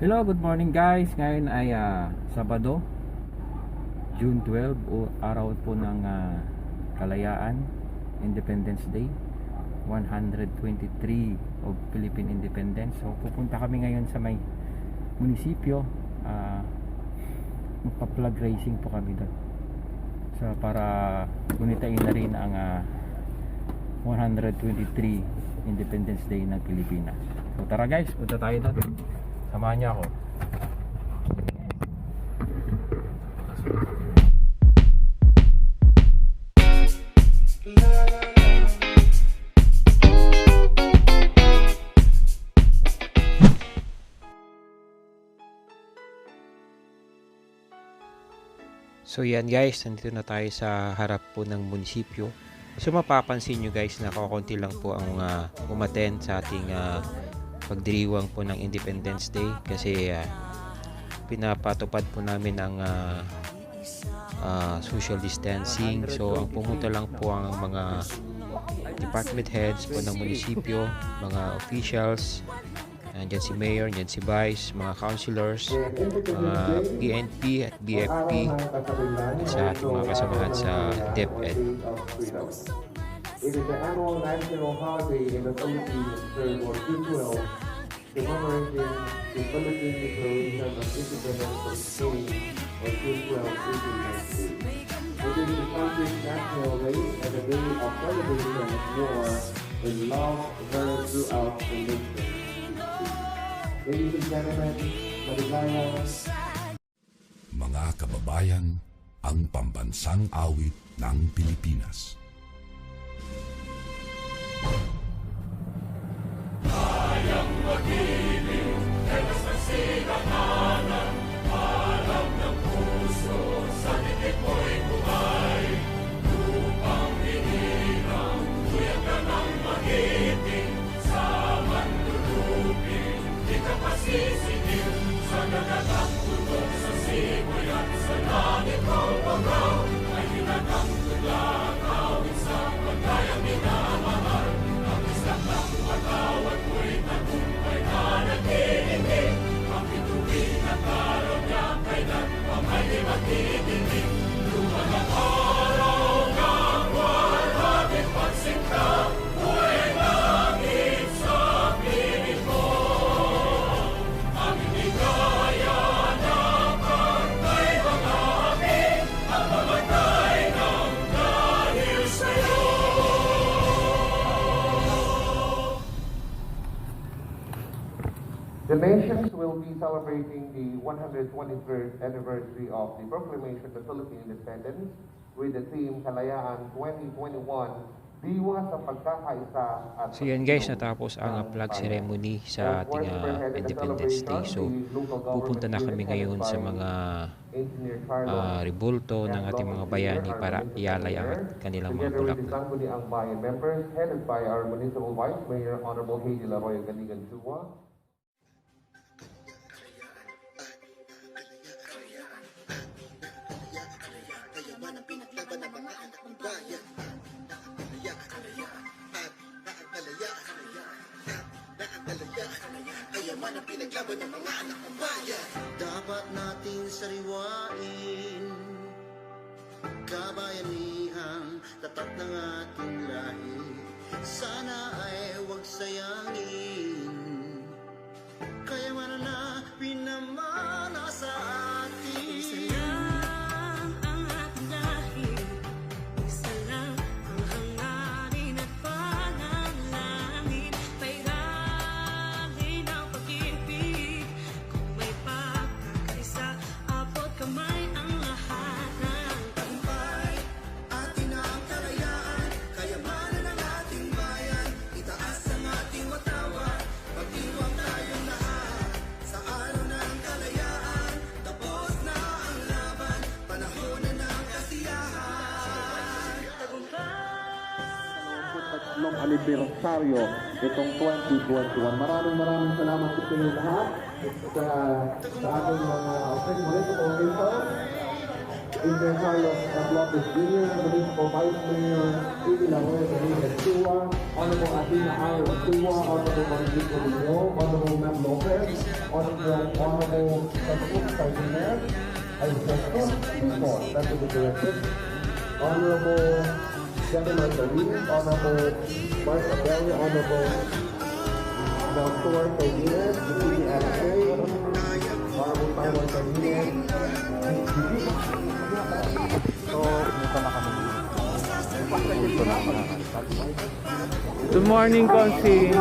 Hello, good morning guys. Ngayon ay Sabado, June 12 o araw po ng Kalayaan, Independence Day 123 of Philippine Independence. So pupunta kami ngayon sa may munisipyo, magpa-flag racing po kami doon. So para gunitain na rin ang 123 Independence Day ng Pilipinas. So tara guys, punta tayo doon. Samahan niyo ako. So yan guys, nandito na tayo sa harap po ng munisipyo. So mapapansin nyo guys na kakunti lang po ang umattend sa ating pagdiriwang po ng Independence Day kasi pinapatupad po namin ang social distancing. So ang pumunta lang po ang mga department heads po ng munisipyo, mga officials, andyan si mayor, andyan si vice, mga councilors, mga PNP at BFP at sa ating mga kasamahan sa DepEd. It is the annual national holiday in the Philippines for June 12, commemorating the Philippine Declaration of Independence from Spain on June 12, 1898. It is the country's national day and a day of celebration of war and love heard throughout the nation. Ladies and gentlemen, maligayang mga kababayan, ang pambansang awit ng Pilipinas. The nations will be celebrating the 123rd anniversary of the proclamation of the Philippine independence with the theme Kalayaan 2021, Diwa sa Pagkakaisa at So yan guys, natapos ang flag ceremony sa ating Independence Day. So pupunta na kami ngayon sa mga rebulto ng ating mga bayani para ialay ang kanilang mga bulaklak. Ang bayan members headed by our Municipal Vice Mayor Honorable Hazy Laroy Galigan Chua. Dapat nating sariwain kabayanihan, tapat ng ating lahi. Sana ay huwag sayangin kayamanan na pinamana sa atin. Isa lang ang ating lahi, isa lang ang hangarin at panalangin. Pairalin ang pag-ibig, kung may pagkakaisa, abot kamay ang lahat ng tagumpay. Atin ang kalayaan, kayamanan ng ating bayan. Itaas ang ating watawan, pag-iwang tayong lahat. Sa araw ng kalayaan, tapos na ang laban, panahon na ng kasiyahan. Tatlong anibersaryo itong 2021. Maraming salamat sa inyo lahat sa ating mga municipal officials. Engineer Carlos F. Lopez Jr., Municipal Vice Mayor Amy Laoya Benitez Chua, Honorable Athena R. Chua, Honorable Maricito Lino, Honorable Matt Lopez, Honorable Sassoon Cardinal, Sassoon Timo, Executive Director, Honorable Gentleman Marie, Honorable Mark Abelli, Honorable Melchor Cardinal, City LK, Honorable Simon Cardinal. So, pumunta na kami. Good morning, Consi.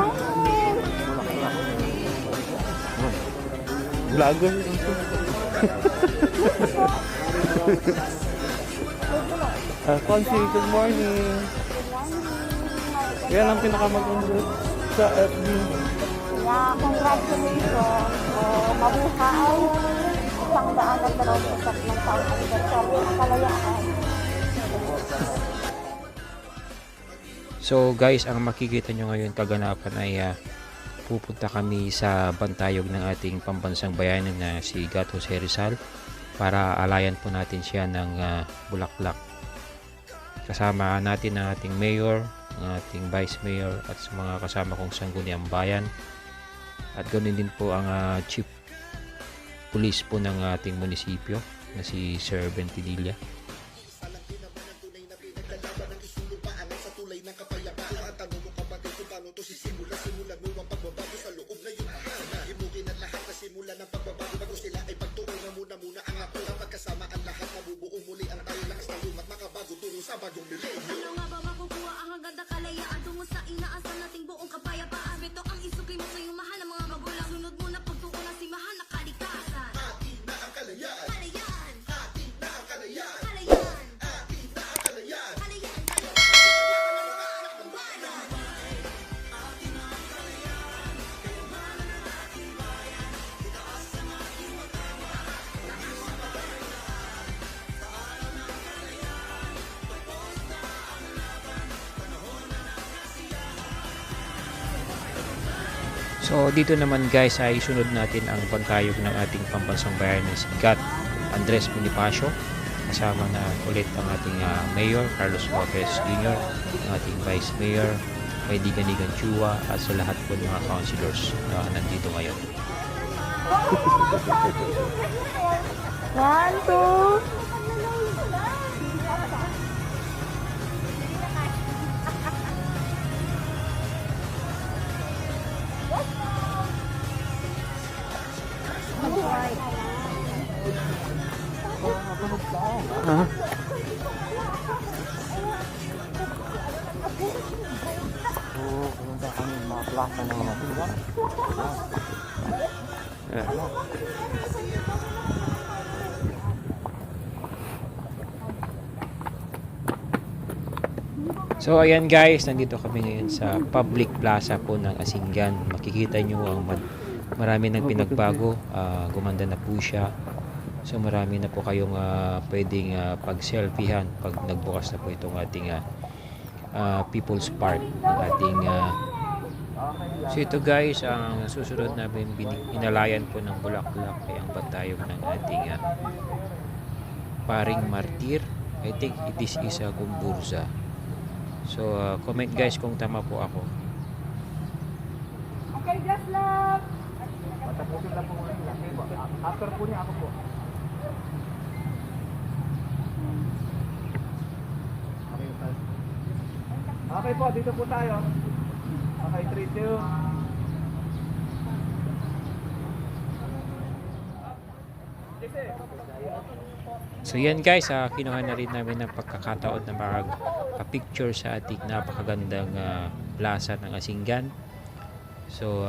Vlogger. Consi, good morning. Yan ang pinakamaganda sa FB. Yeah, congratulations. Mabuhay. 100 ng taong anniversary ng Kalayaan. So guys, ang makikita nyo ngayon kaganapan ay pupunta kami sa bantayog ng ating pambansang bayanin na si Gat Jose Rizal para alayan po natin siya ng bulaklak. Kasama natin ang ating mayor, ang ating vice mayor at sa mga kasama kong sangguniang bayan. At ganoon din po ang chief police po ng ating munisipyo na si Sir Ventinilla. Ano nga ba makukuha ang hanggang kalayaan tungo sa inaasan nating buong kapayapaan? Ito ang isugay mo sa iyong mahal ng mga magulang. Sunod mo na pagtuunan si mahal na kalikasan. Atin na ang kalayaan. Kalayaan. Atin na ang kalayaan. Kalayaan. Atin na ang kalayaan. Kalayaan. Kalayaan ng mga anak ng bayan. Atin na ang kalayaan. Kayamanan ng ating bayan. Itaas ang ating magkawa. Nangis sa kabayan. Sa araw ng kalayaan. Tapos na ang laban. Panahon na ng kasiyahan. So dito naman guys ay sunod natin ang pagkayog ng ating pambansang bayan na si Gat Andres Bonifacio. Kasama na ulit ang ating mayor Carlos Lopez Jr., ang ating vice mayor kaibigan Chua at sa lahat po ng mga councilors na nandito ngayon. 1, 2. Pumunta kami mga plaza ng mga tuwa. So ayan guys, nandito kami ngayon sa public plaza po ng Asinggan. Makikita nyo ang marami ng pinagbago, gumanda na po siya. So marami na po kayong pwedeng pag-selfiehan pag nagbukas na po itong ating People's Park ng ating so ito guys, ang susunod namin inalayan po ng bulaklak ay ang bantayog ng ating paring martir. I think this is a Gumburza. So comment guys kung tama po ako. Okay, just love. Patapusin lang po muna. After po niya ako po. Okay po, dito po tayo. Okay, 3, 2. So yan guys, kinuha na rin namin ng pagkakataon na makapicture sa ating napakagandang plaza ng Asinggan. So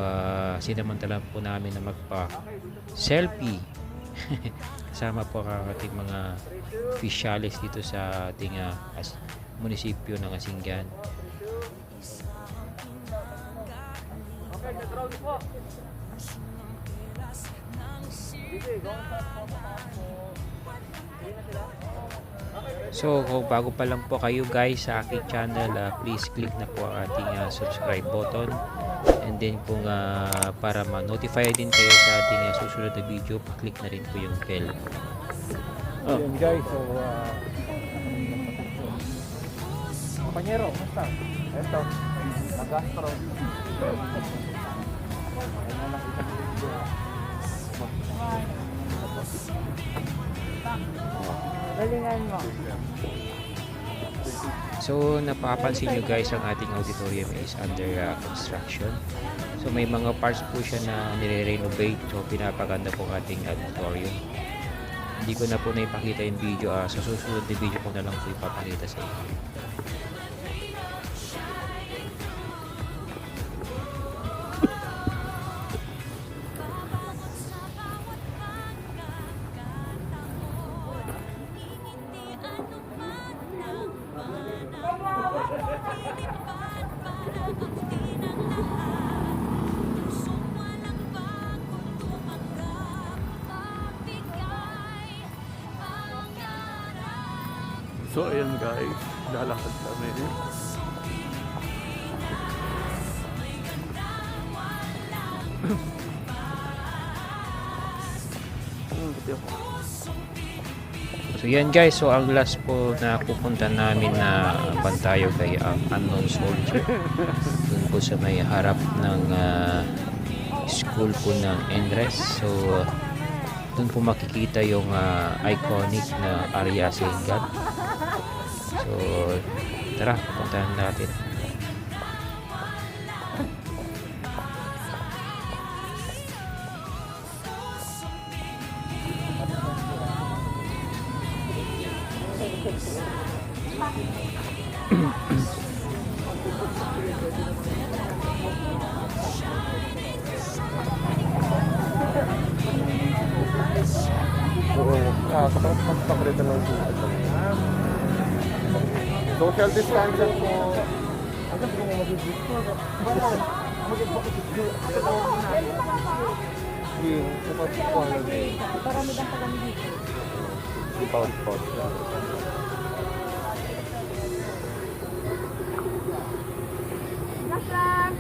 sinamantala po namin na magpa-selfie. Kasama po ang ating mga officials dito sa ating munisipyo ng Asinggan. Okay, control po. So kung bago pa lang po kayo guys sa aking channel, please click na po ang ating subscribe button, and then kung para ma-notify din kayo sa ating susunod na video, pa-click na rin po yung bell Oh. Yun guys, so Panyero, basta. Ito, Agastro. Galingan mo. So napapansin nyo guys, ang ating auditorium is under construction. So may mga parts po siya na nire-renovate. So pinapaganda po ang ating auditorium. Hindi ko na po naipakita yung video. Sa susunod na video ko na lang po ipapakita sa inyo. So ayan guys, lalakad kami. So yan guys, so ang last po na pupunta namin na bantayo kay ang Unknown Soldier. Doon po sa may harap ng school po ng Endres. So doon po makikita yung iconic na area Singan. So tara, puntahan natin. Kapag ng social distancing po. Parami lang pa kami dito. Last lang.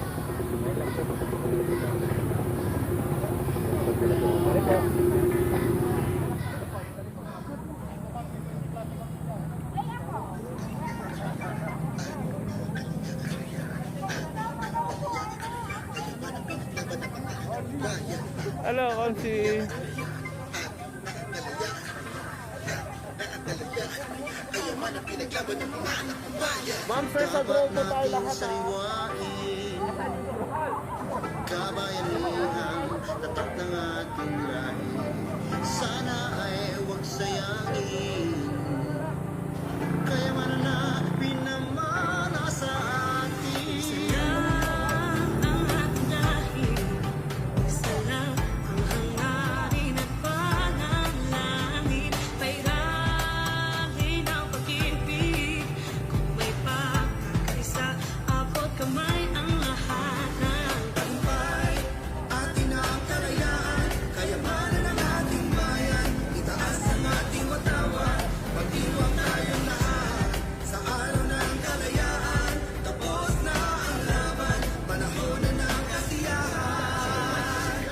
Hello, Konsi. Ma'am, sir, sa grupo tayo lahat. Kabayanihan, tatak ng ating lahi. Sana ay huwag sayangin. Kaya man na pinamana sa atin. Ang ating dahil isa lang ang hangarin at panalangin. Pairalin ang pag-ibig. Kung may pagkakaisa, abot kamay ang lahat ng Tagumpay, atin na ang kalayaan. Kayamanan ng ating bayan. Itaas ang ating watawan. Pag-iwag tayong lahat. Sa araw ng kalayaan. Tapos na ang laban. Panahon na ng kasiyahan.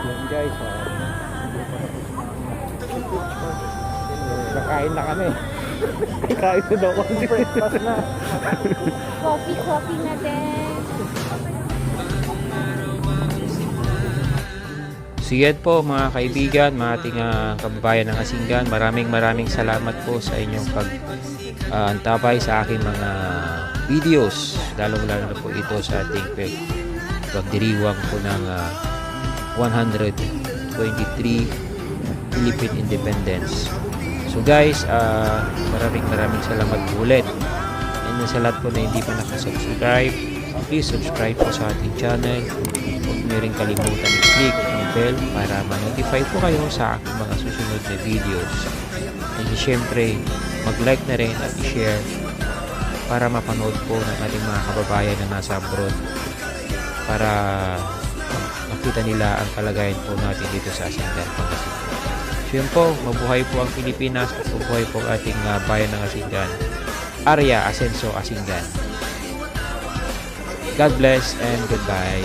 Yan guys, nakain na kami. Kain na daw kami. Breakfast na. Coffee na din. So yan po mga kaibigan, mga ating kababayan ng Asinggan, maraming salamat po sa inyong pag-antabay sa aking mga videos, lalo na po ito sa ating pagdiriwang po ng 123 Philippine Independence. So guys, maraming salamat po ulit. And sa lahat po na hindi pa nakasubscribe, please subscribe po sa ating channel. Huwag nyo rin kalimutan i-click ang bell para ma-notify po kayo sa aking mga susunod na videos. And syempre, mag-like na rin at i-share para mapanood po ng ating mga kababayan na nasa abroad, para makita nila ang kalagayan po natin dito sa Asinggan, Pangasinan. So yun po, mabuhay po ang Pilipinas at mabuhay po ang ating bayan ng Asinggan. Area Asenso Asinggan. God bless and goodbye.